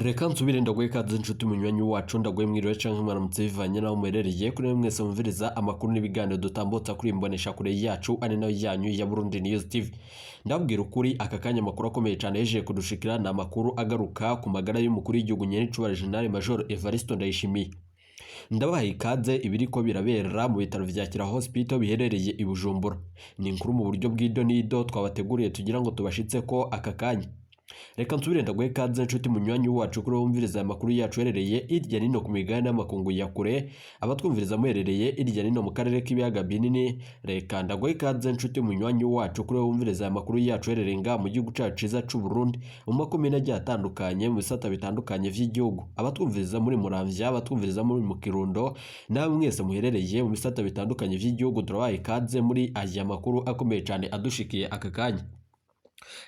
Reka nsubire ndaguhe ikaze inshuti munywanyi wacu ndaguhe mwiriwe canke mwaramutse bivanye naho muherereye kuri mwese mumviriza amakuru n'ibiganiro dutambutsa kuri imbonesha kure yacu ari nayo yanyu ya Burundi News TV. Ndabwira ukuri aka kanya makuru akomeye cyane yeje kudushikira na makuru agaruka ku magara y'umukuru w'igihugu Nyenicubahiro General Major Evariste Ndayishimiye. Ndabahaye ikaze ibiriko birabera mu bitaro vya Kira Hospital biherereye i Bujumbura. Ni inkuru mu buryo bw'ido nido twabateguriye tugira ngo tubashitse ko aka kanya. Reka nsubire ndaguhe ikaze inshuti munywanyi wacu kuri wumviriza amakuru yacu herereye irya nino ku migabane y'amakungu ya kure abatwumviriza muherereye irya nino mu karere k'ibiyaga binini. Reka ndaguhe ikaze inshuti munywanyi wacu kuri wumviriza amakuru yacu herereye nga mu gihugu cacu ciza c'u Burundi mu makomine agiye atandukanye mu bisata bitandukanye vy'igihugu, abatwumviriza muri Muramvya, abatwumviriza muri mu Kirundo, namwe mwese muherereye mu bisata bitandukanye vy'igihugu turabaye ikaze muri aya makuru akomeye cyane adushikiye aka kanya.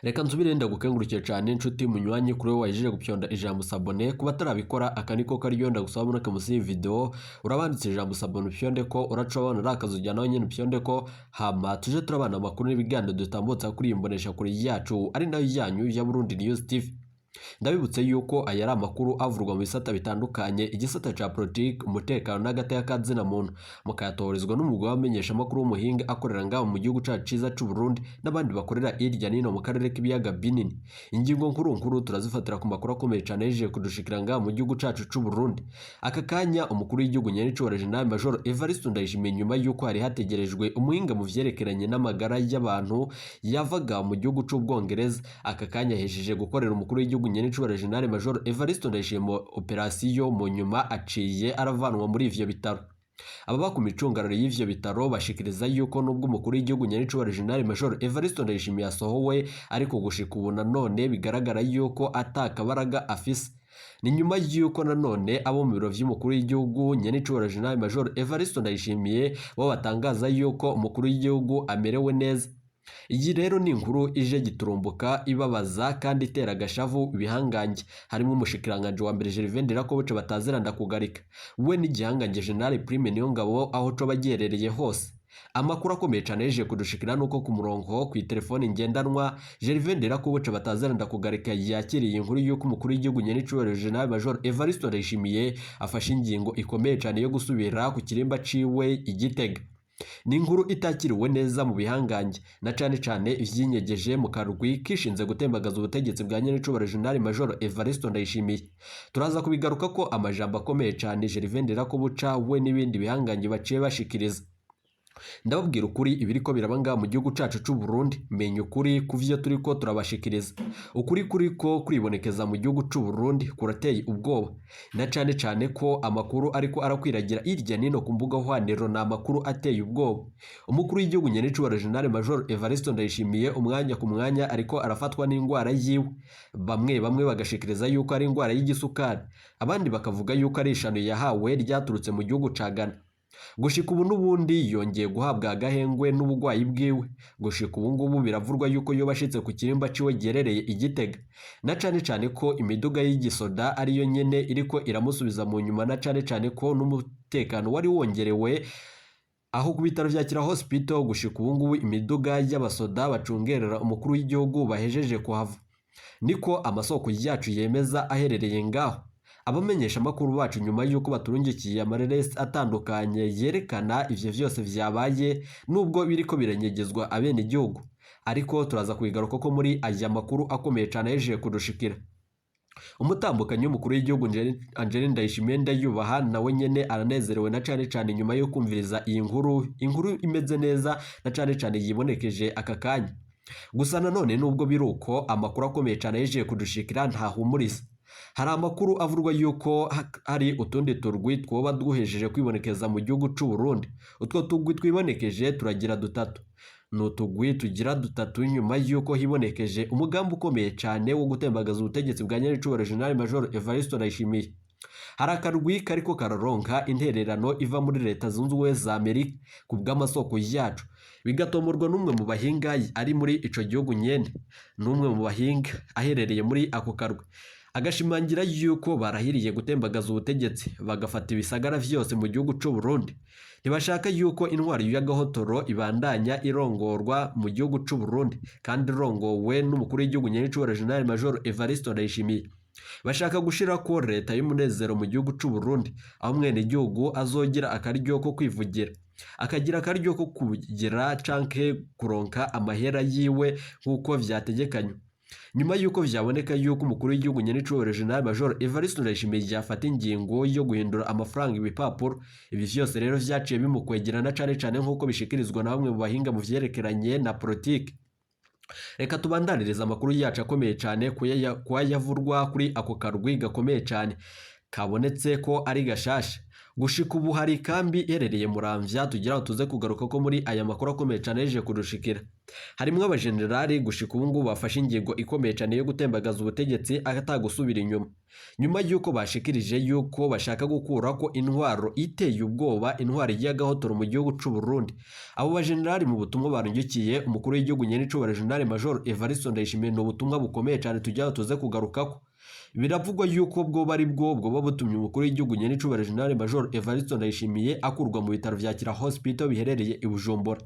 Reka nsubire ndagukengurukire cyane inshuti munywanyi kuri we wajije gupyonda ijambo sabone kuba tarabikora akaniko kariyo ndagusaba muri kamusi video urabanditse ijambo sabone upyonde ko uracobona rakazujya nawe nyene upyonde ko hama tuje turabana amakuru n'ibiganiro dutambutsa kuri imbonesha kuri yacu ari nayo yanyu ya Burundi News TV. Ndabibutse yuko aya ari amakuru avurwa mu bisata bitandukanye, igisata ca politique, umutekano n'agateka kazina muntu mukayatorizwa n'umugwa wamenyesha amakuru w'umuhinga akorera ngaho mu gihugu cacu ciza c'u Burundi n'abandi bakorera irya nino mu karere k'ibiyaga binini. Ingingo nkuru turazifatira ku makuru akomeye cyane yeje kudushikira ngaho mu gihugu cacu c'u Burundi. Aka kanya umukuru w'igihugu Nyenicubahiro General Major Evariste Ndayishimiye nyuma yuko hari hategerejwe umuhinga mu vyerekeranye n'amagara y'abantu yavaga mu gihugu c'Ubwongereza, aka kanya hejije gukorera umukuru w'igihugu Nyenicubahiro General Major Evariste Ndayishimiye operasiyo mu nyuma aciye aravanwa muri ivyo bitaro. Ababa ku micungararo y'ivyo bitaro bashikiriza yuko nubwo umukuru w'igihugu Nyenicubahiro General Major Evariste Ndayishimiye yasohowe ariko gushika ubu nanone bigaragara yuko atakabaraga afise. Ni nyuma yuko nanone abo mu biro vy'umukuru w'igihugu Nyenicubahiro General Major Evariste Ndayishimiye bo batangaza yuko umukuru w'igihugu amerewe neza. Iyi rero ni inkuru ije giturumbuka ibabaza kandi itera agashavu ibihangange, harimo umushikiranganje wa mbere Gervais ko buce bataziranda kugarika we n'igihangange General Prime Niyongabo aho co bagerereye hose. Amakuru akomeye cyane yeje kudushikira nuko ku murongo ku telefone ngendanwa Gervais ko buce bataziranda kugarika yakiriye inkuru yuko umukuru w'igihugu Nyenicubahiro General Major Evariste Ndayishimiye afashe ingingo ikomeye cyane yo gusubira ku kirimba ciwe i Gitega. Ni inkuru itakiriwe neza mu bihangange na cane vyinyegeje mu karwi kishinze gutembagaza ubutegetsi bwa Nyenicubahiro General Major Evariste Ndayishimiye. Turaza kubigaruka ko amajambo akomeye cyane Gervais ko buca we n'ibindi bihangange baciye bashikiriza. Ndababwira ukuri ibiriko birabanga mu gihugu cacu c'u Burundi, menya ukuri kuvyo turiko turabashikiriza. Ukuri kuriko kuribonekeza mu gihugu c'u Burundi kurateye ubwoba na cane ko amakuru ariko arakwiragira irya nino ku mbuga hwaniro na amakuru ateye ubwoba. Umukuru w'igihugu Nyenicubahiro General Major Evariste Ndayishimiye umwanya ku mwanya ariko arafatwa n'ingwara yiwe, bamwe bagashikiriza yuko ari ingwara y'igisukari, abandi bakavuga yuko ari ishano yahawe ryaturutse mu gihugu ca Ghana. Gushika ubu n'ubundi yongeye guhabwa agahengwe n'ubugwayi bwiwe. Gushika ubu ngubu biravurwa yuko yobashitse ku kirimba ciwe gerereye i Gitega, na cane ko imiduga y'igisoda ariyo nyene iriko iramusubiza mu nyuma, na cane ko n'umutekano wari wongerewe aho ku bitaro vya Kira Hospital. Gushika ubu ngubu imiduga y'abasoda bacungerera umukuru w'igihugu bahejeje kuhava, niko amasoko yacu yemeza aherereye ngaho. Abamenyesha amakuru bacu nyuma yuko baturungikiye amareresi atandukanye yerekana ivyo vyose vyabaye nubwo biriko biranyegezwa abene igihugu, ariko turaza kubigaruka ko muri aya makuru akomeye cyane yeje kudushikira. Umutambukanyi w'umukuru w'igihugu Angeline Ndayishimiye ndayubaha nawe nyene aranezerewe na cane nyuma yo kumviriza iyi inkuru imeze neza na cane yibonekeje aka kanya. Gusa nanone nubwo biruko amakuru akomeye cyane yeje kudushikira ntahumuriza. Hari amakuru avurwa yuko hari utundi turwi twoba duhejeje kwibonekeza mu gihugu c'u Burundi. Utwo tugwi twibonekeje turagira dutatu. N'utugwi tugira dutatu nyuma yuko hibonekeje umugambi ukomeye cyane wo gutembagaza ubutegetsi bwa Nyenicubahiro General Major Evariste Ndayishimiye. Hari akarwi kariko kararonka intererano iva muri Leta Zunze Ubumwe za Amerika ku bw'amasoko yacu, bigatomorwa n'umwe mu bahinga ari muri ico gihugu nyene, n'umwe mu bahinga aherereye muri ako karwi. Agashimangira yuko barahiriye gutembagaza ubutegetsi bagafata ibisagara vyose mu gihugu c'u Burundi. Ntibashaka yuko intwari y'agahotoro ibandanya irongorwa mu gihugu c'u Burundi kandi irongowe n'umukuru w'igihugu Nyenicubahiro General Major Evariste Ndayishimiye. bashaka gushira ko leta y'umunezero mu gihugu c'u Burundi aho mwene igihugu azogira akaryo ko kwivugira akagira akaryo ko kugira canke kuronka amahera yiwe nk'uko vyategekanywe nyuma yuko vyaboneka yuko umukuru w'igihugu nyenicubahiro General Major Evariste Ndayishimiye yafata ingingo yo guhindura amafaranga ibipapuro ibi vyose rero vyaciye bimukwegerana cane cane nk'uko bishikirizwa na bamwe mu bahinga mu vyerekeranye na politike. Reka tubandaniriza amakuru yacu akomeye cyane kuyavurwa kuri ako karwi gakomeye cyane kabonetse ko ari gashasha gushika ubu hari kambi iherereye Muramvya tugira tuze kugaruka ko muri aya makuru akomeye cyane yeje kurushikira harimwe abajenerali gushika ubu ngubu bafashe ingingo ikomeye cyane yo gutembagaza ubutegetsi atagusubira nyuma yuko bashikirije yuko bashaka gukura ko intwaro iteye ubwoba intwaro y'agahotoro mu gihugu c'u Burundi abo bajenerali mu butumwa barungikiye umukuru w'igihugu nyenicubahiro General Major Evariste Ndayishimiye no butumwa bukomeye cyane tugira tuze kugarukako biravugwa yuko bwo bari bwo butumye umukuru w'igihugu nyenicubahiro General Major Evariste Ndayishimiye akurwa mu bitaro vya Kira Hospital biherereye i Bujumbura.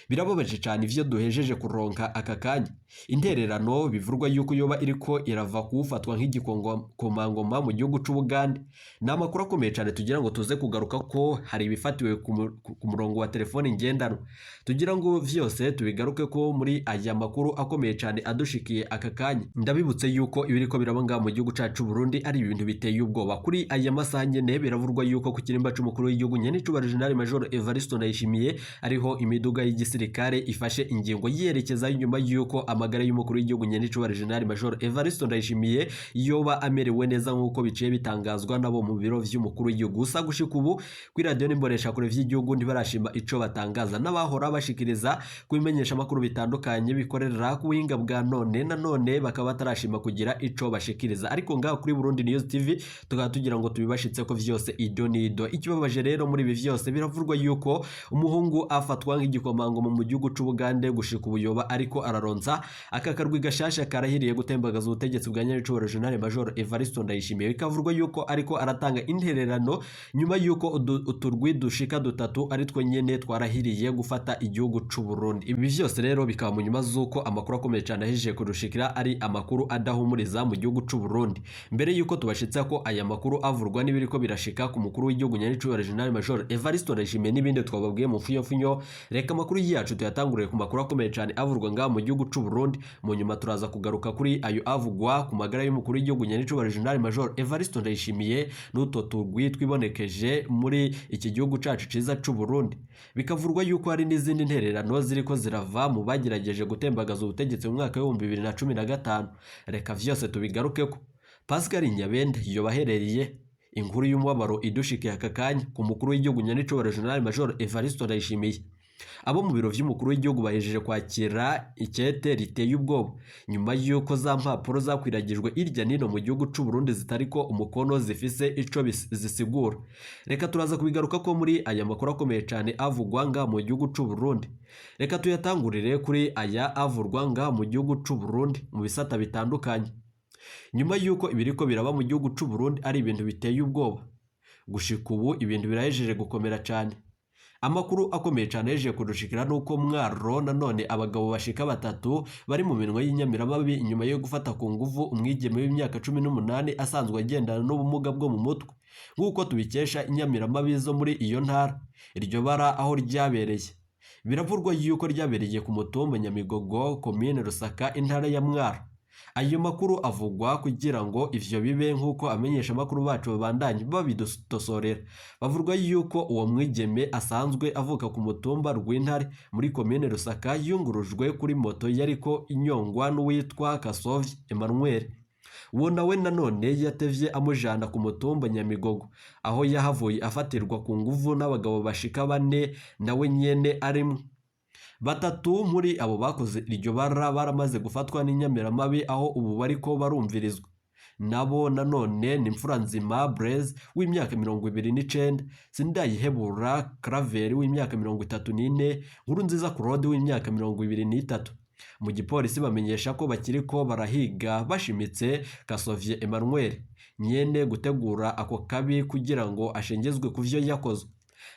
Birababaje cyane ivyo duhejeje kuronka aka kanya intererano bivurwa yuko yoba iriko irava kufatwa nk'igikomangoma mu gihugu c'u Bugande n'amakuru akomeye cyane tugira ngo tuze kugaruka ko hari ibifatiwe ku murongo wa telefone ngendanwa tugira ngo vyose tubigaruke ko muri aya makuru akomeye cyane adushikiye aka kanya ndabibutse yuko ibiriko birabanga mu gihugu cacu Burundi ari ibintu biteye ubwoba kuri aya masaha nyene biravurwa yuko ku kirimba c'umukuru w'igihugu nyenicubahiro General Major Evariste Ndayishimiye ariho imiduga y'igisirikare ifashe ingingo yerekeza inyuma yuko amagara y'umukuru w'igihugu nyenicubahiro General Major Evariste Ndayishimiye yoba amerewe neza nk'uko biciye bitangazwa nabo mu biro vy'umukuru w'igihugu gusa gushika ubu kuri radio n'imbonesha kure vy'igihugu ntibarashima ico batangaza n'abahora bashikiriza kubimenyesha makuru bitandukanye bikorera ku buhinga bwa none bakaba batarashima kugira ico bashikiriza ariko ngaho kuri Burundi News TV tukaba tugira ngo tubibashitse ko vyose ido nido ikibabaje rero muri ibi vyose biravurwa yuko umuhungu afatwa nk'igikomangoma mu gihugu c'u Bugande gushika ubuyoba ariko araronza aka karwi gashasha karahiriye gutembagaza ubutegetsi bwa nyenicubahiro General Major Evariste Ndayishimiye bikavurwa yuko ariko aratanga intererano nyuma yuko uturwi dushika dutatu ari twe nyene twarahiriye gufata igihugu c'u Burundi ibi vyose rero bikaba mu nyuma zuko amakuru akomeye cyane ahejeje kurushikira ari amakuru adahumuriza mu gihugu c'u Burundi mbere yuko tubashitsa ko aya makuru avurwa n'ibiriko birashika ku mukuru w'igihugu nyenicubahiro General Major Evariste Ndayishimiye n'ibindi twababwiye mu funyo reka amakuru yacu tuyatanguriye ku makuru akomeye cyane avurwa ngaho mu gihugu c'u Burundi mu nyuma turaza kugaruka kuri ayo avugwa ku magara y'umukuru w'igihugu nyenicubahiro General Major Evariste Ndayishimiye n'uto turwi twibonekeje muri iki gihugu cacu ciza c'u Burundi bikavurwa yuko hari n'izindi ntererano ziriko zirava mu bagerageje gutembagaza ubutegetsi mu mwaka wa 2015 reka vyose tubigarukeko Pascal Nyabende yobahereriye inkuru y'umubabaro idushikiye aka kanya ku mukuru w'igihugu nyenicubahiro General Major Evariste Ndayishimiye abo mu biro vy'umukuru w'igihugu bahejeje kwakira ikete riteye ubwoba nyuma yuko za mpapuro zakwiragijwe irya nino mu gihugu c'u Burundi zitariko umukono zifise ico zisigura reka turaza kubigaruka ko muri aya makuru akomeye cyane avugwa nga mu gihugu c'u Burundi reka tuyatangurire kuri aya avurwa nga mu gihugu c'u Burundi mu bisata bitandukanye nyuma yuko ibiriko biraba mu gihugu c'u Burundi ari ibintu biteye ubwoba gushika ubu ibintu birahejeje gukomera cyane amakuru akomeye cyane yeje kurushikira nuko Mwaro nanone abagabo bashika batatu bari mu minwe y'inyamiramabi inyuma yo gufata ku nguvu umwigeme w'imyaka 18 asanzwe agendana n'ubumuga bwo mu mutwe nk'uko tubikesha inyamiramabi zo muri iyo ntara iryo bara aho ryabereye biravurwa yuko ryabereye ku mutumba Nyamigogo commune Rusaka intara ya Mwaro ayo makuru avugwa kugira ngo ivyo bibe nk'uko amenyesha makuru bacu babandanye babidosorera bavurwa yuko uwo mwigeme asanzwe avuka ku mutumba rw'intare muri commune Rusaka yungurujwe kuri moto yariko inyongwa n'uwitwa Kasovye Emmanuel uwo nawe nanone yatevye amujana ku mutumba Nyamigogo aho yahavuye afatirwa ku nguvu n'abagabo bashika bane nawe nyene arimwe batatu muri abo bakoze iryo bara baramaze gufatwa n'inyamiramabi aho ubu bariko barumvirizwa nabo nanone ni Mfuranzima Blaise w'imyaka 29 Sindayihebura Claver w'imyaka 34 Nkurunziza Claude w'imyaka 23 mu gipolisi bamenyesha ko bakiriko barahiga bashimitse Kasovye Emmanuel nyene gutegura ako kabi kugira ngo ashengezwe kuvyo yakozwe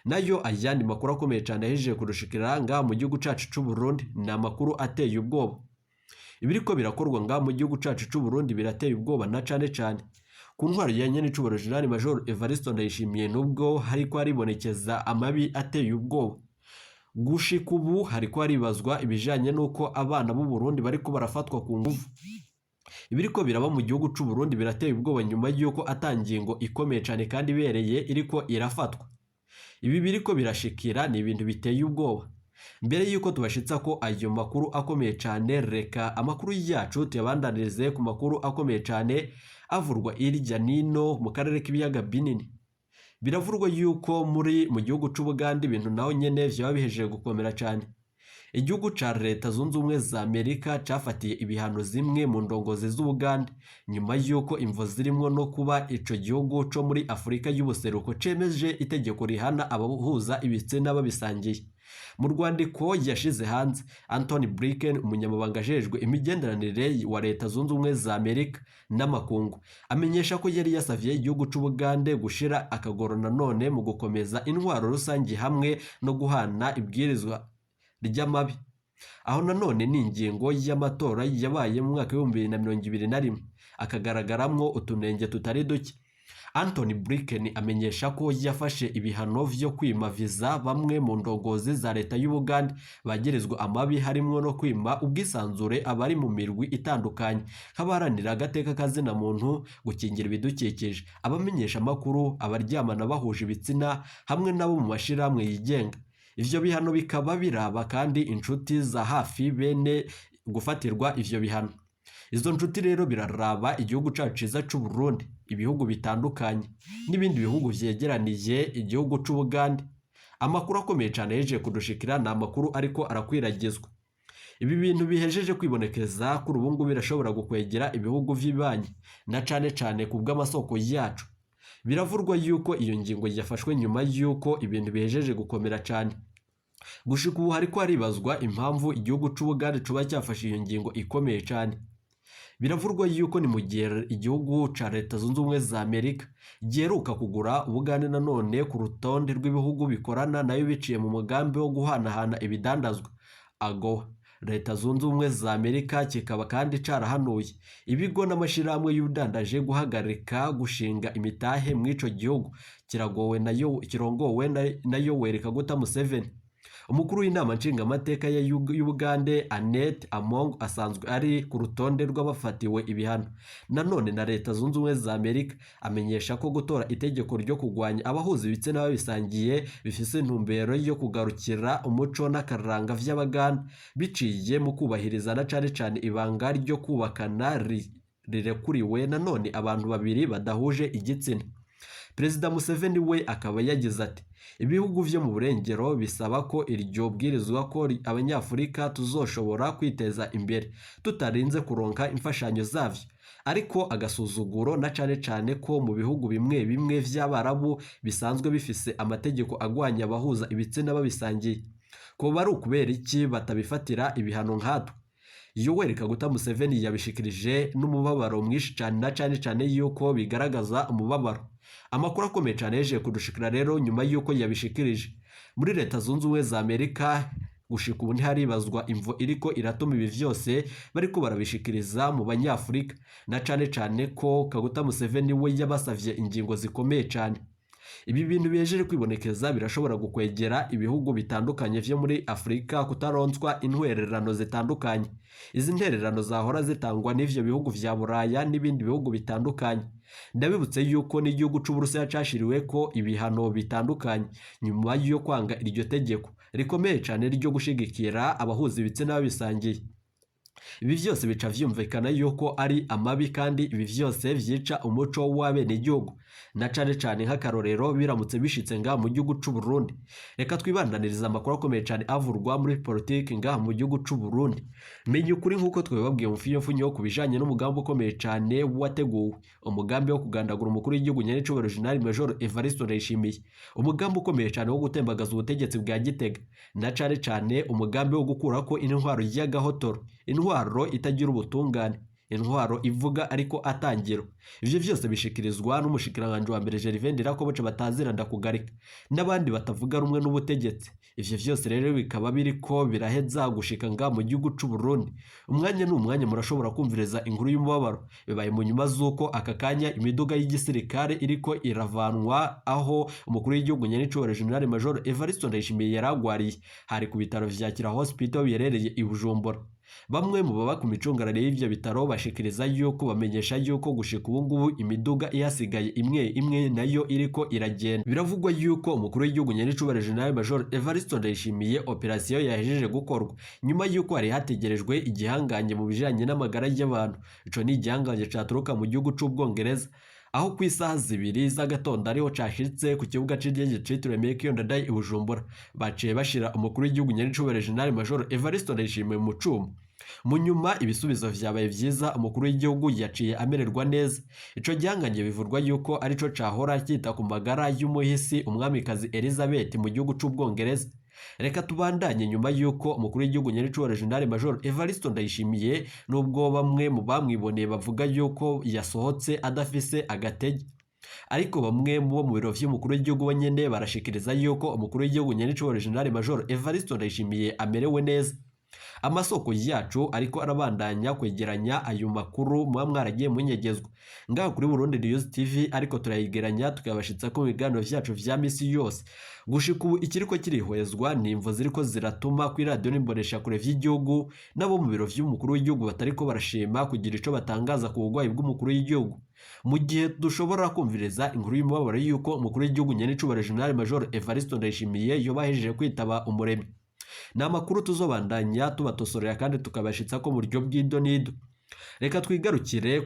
nayo ayandi makuru akomeye cyane ahejeje kurushikira nga mu gihugu cacu c'u Burundi na makuru ateye ubwoba ibiriko birakorwa nga mu gihugu cacu c'u Burundi birateye ubwoba na cane ku ntwaro ya nyene c'uburo General Major Evariste Ndayishimiye nubwo hariko haribonekeza amabi ateye ubwoba gushika ubu hariko haribazwa ibijanye nuko abana b'u Burundi bariko barafatwa ku nguvu. Ibiriko biraba mu gihugu c'u Burundi birateye ubwoba nyuma yuko atangingo ikomeye cane kandi ibereye iriko irafatwa. Ibi biriko birashikira ni ibintu biteye ubwoba. Mbere yuko tubashitsa ko ayo makuru akomeye cane, reka amakuru yacu tuyabandanirize ku makuru akomeye cane avurwa irya nino mu karere k'ibiyaga binini. Biravurwa yuko mu gihugu c'u Buganda ibintu naho nyene vyaba bihejeje gukomera cane. Igihugu ca Leta Zunze Ubumwe za Amerika cafatiye ibihano zimwe mu ndongozi z'u Buganda nyuma yuko imvo zirimwo no kuba ico gihugu co muri Afrika y'ubuseruko cemeje itegeko rihana abahuza ibitsina babisangiye. Mu rwandiko yashize hanze, Anthony Blinken, umunyamabanga ajejwe imigenderanire wa Leta Zunze Ubumwe za Amerika n'amakungu, amenyesha ko yari yasavye igihugu c'u Buganda gushira akagoro nanone mu gukomeza intwaro rusangi hamwe no guhana ibwirizwa ry'amabi. Aho nanone ni ingingo y'amatora yabaye mu mwaka wa 2021 akagaragaramwo utunenge tutari duke. Anthony Blinken amenyesha ko yafashe ibihano vyo kwima viza bamwe mu ndongozi za leta y'u Buganda bagerezwa amabi harimwo no kwima ubwisanzure abari mu mirwi itandukanye nk'abaharanira agateka kazina muntu, gukingira ibidukikije, abamenyesha amakuru, abaryamana bahuje ibitsina hamwe nabo mu mashirahamwe yigenga. Ivyo bihano bikaba biraba kandi inshuti za hafi bene gufatirwa ivyo bihano. Izo nshuti rero biraraba igihugu cacu ciza c'u Burundi, ibihugu bitandukanye n'ibindi bihugu vyegeraniye igihugu c'u Buganda. Amakuru akomeye cane yeje kudushikira na amakuru ariko arakwiragizwa. Ibi bintu bihejeje kwibonekeza kuri ubu ngubu birashobora gukwegera ibihugu vy'ibanyi na cane ku bw'amasoko yacu. Biravurwa yuko iyo ngingo yafashwe nyuma yuko ibintu bihejeje gukomera cane. Gushika ubu hariko haribazwa impamvu igihugu c'u Buganda cuba cyafashe iyo ngingo ikomeye cane. Biravurwa yuko ni mu gihe igihugu ca Leta Zunze Ubumwe za Amerika giheruka kugura Ubuganda nanone ku rutonde rw'ibihugu bikorana nayo biciye mu mugambi wo guhanahana ibidandazwa AGOA. Leta Zunze Ubumwe za Amerika kikaba kandi carahanuye ibigo n'amashirahamwe y'ubudandaje guhagarika gushinga imitahe mw'ico gihugu kirongowe na Yoweri Kaguta Museveni. Umukuru w'inama nshingamateka y'Ubugande Annette Among asanzwe ari ku rutonde rw'abafatiwe ibihano. Nanone na Leta Zunze Ubumwe za Amerika amenyesha ko gutora itegeko ryo kugwanya abahuza ibitsina babisangiye bifise intumbero yo kugarukira umuco n'akaranga vy'Abaganda biciye mu kubahiriza na cane ibanga ryo kubakana rirekuriwe nanone abantu babiri badahuje igitsina. Perezida Museveni we akaba yagize ati, ibihugu vyo mu burengero bisaba ko iryo bwirizwa ko abanyafurika tuzoshobora kwiteza imbere tutarinze kuronka imfashanyo zavyo, ariko agasuzuguro na cane ko mu bihugu bimwe vy'Abarabu bisanzwe bifise amategeko agwanya abahuza ibitsina babisangiye. Ko bari ukubera iki batabifatira ibihano nkatwe? Yoweri Kaguta Museveni yabishikirije n'umubabaro mwinshi cane na cane yuko bigaragaza umubabaro. Amakuru akomeye cane yeje kudushikira rero nyuma yuko yabishikirije. Muri Leta Zunze Ubumwe za Amerika gushika ubu ntiharibazwa imvo iriko iratuma ibi vyose bariko barabishikiriza mu banyafurika, na cane ko Kaguta Museveni we yabasavye ingingo zikomeye cane. Ibi bintu bihejeje kwibonekeza birashobora gukwegera ibihugu bitandukanye vyo muri Afrika kutaronswa intwererano zitandukanye. Izi ntererano zahora zitangwa n'ivyo bihugu vya Buraya n'ibindi bihugu bitandukanye. Ndabibutse yuko n'igihugu c'u Burusiya cashiriwe ko ibihano bitandukanye nyuma yo kwanga iryo tegeko rikomeye cane ryo gushigikira abahuza ibitsina babisangiye. Ibi vyose bica vyumvikana yuko ari amabi kandi ibi vyose vyica umuco w'abene igihugu, na cane nk'akarorero biramutse bishitse nga mu gihugu c'u Burundi. Reka twibandaniriza amakuru akomeye cane avurwa muri politiki nga mu gihugu c'u Burundi. Menye ukuri nk'uko twebabwiye mu mfunyo kubijanye n'umugambi ukomeye cane wateguwe, umugambi wo kugandagura umukuru w'igihugu nyene General Major Evariste Ndayishimiye, umugambi ukomeye cane wo gutembagaza ubutegetsi bwa Gitega, na cane umugambi wo gukurako intwaro y'agahotoro, intwaro itagira ubutungane, intwaro ivuga ariko atangiro. Ivyo vyose bishikirizwa n'umushikiranganje wa mbere Gervais Ndirakobuca batazira ndakugarika n'abandi batavuga rumwe n'ubutegetsi. ivyo vyose rero bikaba biriko biraheza gushika nga mu gihugu c'u Burundi. Umwanya n'umwanya murashobora kumvireza inkuru y'umubabaro bibaye mu nyuma z'uko aka kanya imiduga y'igisirikare iriko iravanwa aho umukuru w'igihugu nyenicubahiro General Major Evariste Ndayishimiye yaragwariye hari ku bitaro vya Kira Hospital biherereye i Bujumbura. Bamwe mu baba ku micungararo y'ivyo bitaro bashikiriza yuko bamenyesha yuko gushika ubu ngubu imiduga ihasigaye imwe imwe nayo iriko iragenda. Biravugwa yuko umukuru w'igihugu nyenicubahiro General Major Evariste Ndayishimiye operation yahejeje gukorwa nyuma yuko hari hategerejwe igihanganye mu bijanye n'amagara y'abantu. Ico ni igihanganye caturuka mu gihugu c'Ubwongereza aho ku isaha 2 z'agatondo ariho cashitse ku kibuga c'indege citiriwe Meki Ndadaye i Bujumbura. Baciye bashira umukuru w'igihugu nyenicubahiro General Major Evariste Ndayishimiye mu cuma. Mu nyuma ibisubizo vyabaye vyiza, umukuru w'igihugu yaciye amererwa neza. Ico gihanganye bivurwa yuko arico cahora kita ku magara y'umuhisi umwamikazi Elizabeth mu gihugu c'Ubwongereza. Reka tubandanye nyuma yuko umukuru w'igihugu nyenicubahiro General Major Evariste Ndayishimiye nubwo bamwe mu bamwiboneye bavuga yuko yasohotse adafise agatege, ariko bamwe mu biro vy'umukuru w'igihugu banyene barashikiriza yuko umukuru w'igihugu nyenicubahiro General Major Evariste Ndayishimiye amerewe neza. Amasoko yacu ariko arabandanya kwegeranya ayo makuru muba mwaragiye munyegezwa ngaho kuri Burundi News TV, ariko turayigeranya tukabashitsa ko ibiganiro vyacu vya misi yose. Gushika ubu ikiriko kirihwezwa nimvo ziriko ziratuma kuri radio n'imbonesha kure vy'igihugu nabo mu biro vy'umukuru w'igihugu batariko barashima kugira ico batangaza ku bugwayi bw'umukuru w'igihugu, mu gihe dushobora kumvireza inkuru y'umubabaro yuko umukuru w'igihugu nyenicubahiro General Major Evariste Ndayishimiye yobahejeje kwitaba umuremyi. Ni amakuru tuzobandanya tubatosorera kandi tukabashitsa ko mu buryo bw'idonido. Reka twigarukire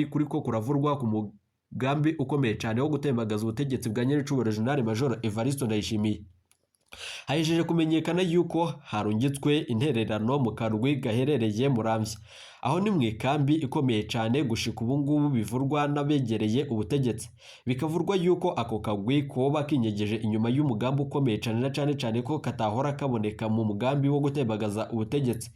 kuri ko kuravurwa ku mugambi ukomeye cyane wo gutembagaza ubutegetsi bwa nyenicubahiro General Major Evariste Ndayishimiye. Hahejeje kumenyekana yuko harungitswe intererano mu karwi gaherereye Muramvya, aho ni mwikambi ikomeye cyane gushika ubu ngubu bivurwa n'abegereye ubutegetsi. Bikavurwa yuko ako kagwi koba kinyegeje inyuma y'umugambi ukomeye cyane na cyane ko katahora kaboneka mu mugambi wo gutembagaza ubutegetsi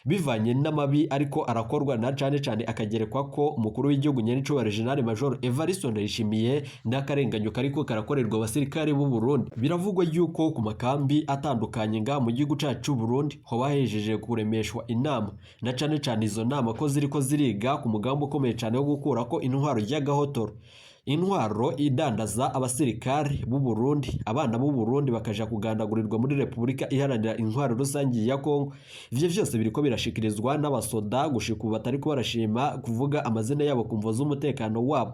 bivanye n'amabi ariko arakorwa na cyane akagerekwa ko umukuru w'igihugu nyenicubahiro General Major Evariste Ndayishimiye n'akarenganyo kariko karakorerwa abasirikare b'u Burundi. Biravugwa yuko ku makambi atandukanye nga mu gihugu cacu Burundi ho bahejeje kuremeshwa inama na cyane izo nama ko ziriko ziriga ku mugambi ukomeye cyane wo gukura ko intwaro y'agahotoro, intwaro idandaza abasirikare b'u Burundi, abana b'u Burundi bakaja kugandagurirwa muri Republika Iharanira Intwaro Rusangi ya Kongo. Ivyo vyose biriko birashikirizwa n'abasoda gushika ubu batariko barashima kuvuga amazina yabo kumvo z'umutekano wabo.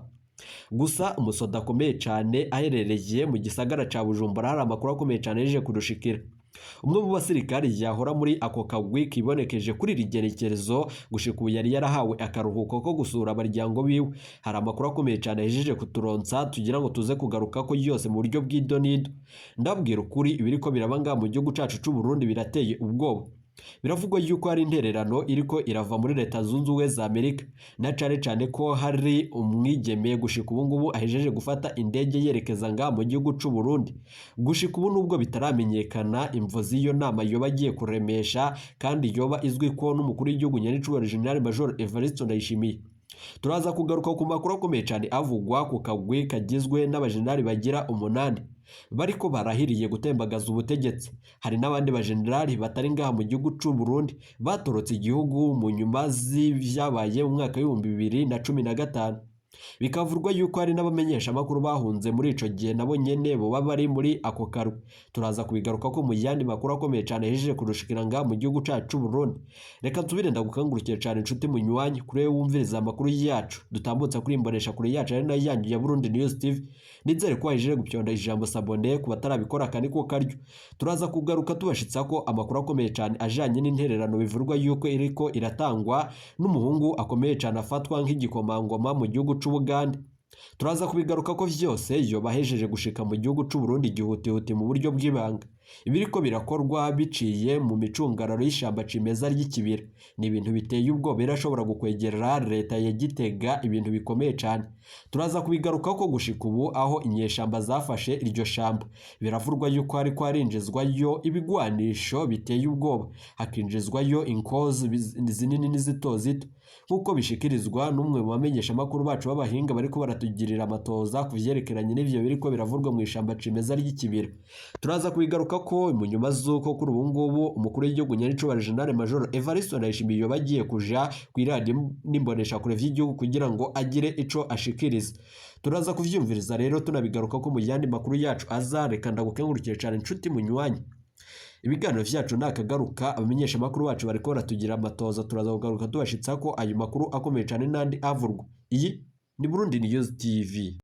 Gusa umusoda akomeye cyane aherereye mu gisagara ca Bujumbura hari amakuru akomeye cyane yeje kurushikira. Umwe mu basirikare yahora muri ako kagwi kibonekeje kuri rigerekerezo gushika ubu yari yarahawe akaruhuko ko gusura abaryango biwe. Hari amakuru akomeye cyane yejeje kuturonsa tugira ngo tuze kugaruka ko yose mu buryo bw'idonido. Ndabwira ukuri ibiriko birabanga mu gihugu cacu c'u Burundi birateye ubwoba. Biravugwa yuko hari intererano iriko irava muri Leta Zunze Ubumwe za Amerika na cyane ko hari umwigeme gushika ubu ngubu ahejeje gufata indege yerekeza nga mu gihugu c'u Burundi. Gushika ubu nubwo bitaramenyekana imvo z'iyo nama yoba agiye kuremesha kandi yoba izwi ko n'umukuru w'igihugu nyenicubahiro General Major Evariste Ndayishimiye. Turaza kugaruka ku makuru akomeye cyane avugwa ku kagwi kagizwe n'abajenerali bagira 8 bariko barahiriye gutembagaza ubutegetsi. Hari n'abandi bajenerali batari ngaha mu gihugu c'u Burundi batorotse igihugu mu nyuma z'ivyabaye mu mwaka wa 2015. Bikavurwa yuko hari n'abamenyesha makuru bahunze muri ico gihe nabo nyene bo bari muri ako karwi. Turaza kubigaruka ko mu yandi makuru akomeye cyane yejeje kurushikira nga mu gihugu cacu Burundi. Reka tubire ndagukangurukire cyane inshuti munywanyi kure wumviriza amakuru yacu dutambutsa kuri imbonesha kure yacu ari nayo yanyu ya Burundi News TV. Nizere ko wajeje gupyonda ijambo sabone ku batarabikora kandi ko karyo. Turaza kugaruka tubashitsa ko amakuru akomeye cyane ajanye n'intererano bivurwa yuko iriko iratangwa n'umuhungu akomeye cyane afatwa nk'igikomangoma mu gihugu c'Ubugande. Turaza kubigaruka ko vyose yobahejeje gushika mu gihugu c'u Burundi gihutihuti mu buryo bw'ibanga. Ibiriko birakorwa biciye mu micungararo y'ishamba cimeza ry'ikibira. Ni ibintu biteye ubwoba birashobora gukwegerera leta ya Gitega, ibintu bikomeye cyane. Turaza kubigaruka ko gushika ubu aho inyeshamba zafashe iryo shamba. Biravurwa yuko ari kwarinjizwayo ibigwanisho biteye ubwoba, hakinjizwayo inkozi zinini n'izitozito. Nkuko bishikirizwa n'umwe mu bamenyesha makuru bacu b'abahinga bariko baratugirira amatoza kuvyerekeranye n'ivyo biriko biravurwa mu ishamba cimeza ry'ikibira. Turaza kubigaruka ko mu nyuma z'uko kuri ubu ngubu umukuru w'igihugu nyaricubahiro General Major Evariste Ndayishimiye yoba agiye kuja kw'iradiyo n'imbonesha kure vy'igihugu kugira ngo agire ico ashikiriza. Turaza kuvyumviriza rero tunabigaruka ko mu yandi makuru yacu azareka ndagukengurukire cyane inshuti munywanyi. Ibiganiro vyacu nakagaruka abamenyesha makuru bacu bariko baratugira amatoza, turaza kugaruka tubashitsa ko ayo makuru akomeye cyane nandi avurwa. Iyi ni Burundi News TV.